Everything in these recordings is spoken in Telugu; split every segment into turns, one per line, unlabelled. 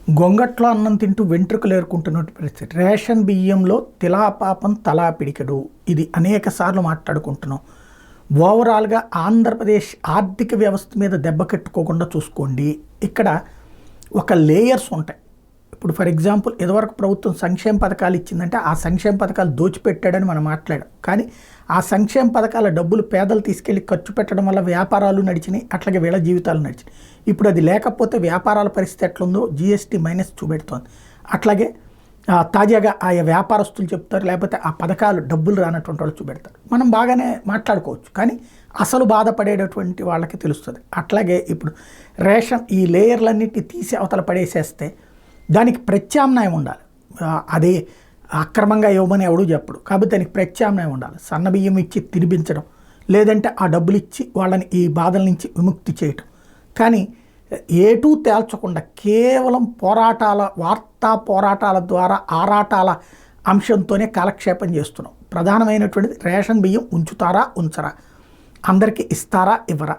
గొంగట్లో అన్నం తింటూ వెంట్రుకలు ఏరుకుంటున్నట్టు పరిస్థితి. రేషన్ బియ్యంలో తిలాపాపం తలా పిడికెడు, ఇది అనేక సార్లు మాట్లాడుకుంటున్నాం. ఓవరాల్గా ఆంధ్రప్రదేశ్ ఆర్థిక వ్యవస్థ మీద దెబ్బ కట్టుకోకుండా చూసుకోండి. ఇక్కడ ఒక లేయర్స్ ఉంటాయి. ఇప్పుడు ఫర్ ఎగ్జాంపుల్ ఇదివరకు ప్రభుత్వం సంక్షేమ పథకాలు ఇచ్చిందంటే ఆ సంక్షేమ పథకాలు దోచిపెట్టాడని మనం మాట్లాడాం. కానీ ఆ సంక్షేమ పథకాల డబ్బులు పేదలు తీసుకెళ్ళి ఖర్చు పెట్టడం వల్ల వ్యాపారాలు నడిచినాయి, అట్లాగే వీళ్ళ జీవితాలు నడిచినాయి. ఇప్పుడు అది లేకపోతే వ్యాపారాల పరిస్థితి ఎట్లుందో జీఎస్టీ మైనస్ చూపెడుతోంది. అట్లాగే తాజాగా ఆయా వ్యాపారస్తులు చెప్తారు, లేకపోతే ఆ పథకాలు డబ్బులు రానటువంటి వాళ్ళు చూపెడతారు. మనం బాగానే మాట్లాడుకోవచ్చు, కానీ అసలు బాధపడేటటువంటి వాళ్ళకి తెలుస్తుంది. అట్లాగే ఇప్పుడు రేషన్ ఈ లేయర్లన్నింటినీ తీసి అవతల పడేసేస్తే దానికి ప్రత్యామ్నాయం ఉండాలి. అదే అక్రమంగా ఇవ్వమని ఎవడూ చెప్పడు, కాబట్టి దానికి ప్రత్యామ్నాయం ఉండాలి. సన్న బియ్యం ఇచ్చి తినిపించడం, లేదంటే ఆ డబ్బులు ఇచ్చి వాళ్ళని ఈ బాధల నుంచి విముక్తి చేయటం. కానీ ఏటూ తేల్చకుండా కేవలం వార్తా పోరాటాల ద్వారా ఆరాటాల అంశంతోనే కాలక్షేపం చేస్తున్నాం. ప్రధానమైనటువంటిది రేషన్ బియ్యం ఉంచుతారా ఉంచరా, అందరికీ ఇస్తారా ఇవ్వరా,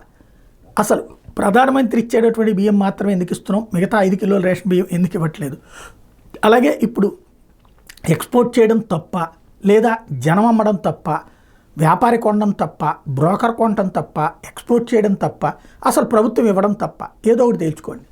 అసలు ప్రధానమంత్రి ఇచ్చేటటువంటి బియ్యం మాత్రమే ఎందుకు ఇస్తున్నాం, మిగతా 5 కిలోల రేషన్ బియ్యం ఎందుకు ఇవ్వట్లేదు. అలాగే ఇప్పుడు ఎక్స్పోర్ట్ చేయడం తప్ప, లేదా జనం అమ్మడం తప్ప, వ్యాపారి కొనడం తప్ప, బ్రోకర్ కొనడం తప్ప, ఎక్స్పోర్ట్ చేయడం తప్ప, అసలు ప్రభుత్వం ఇవ్వడం తప్ప, ఏదో ఒకటి తేల్చుకోండి.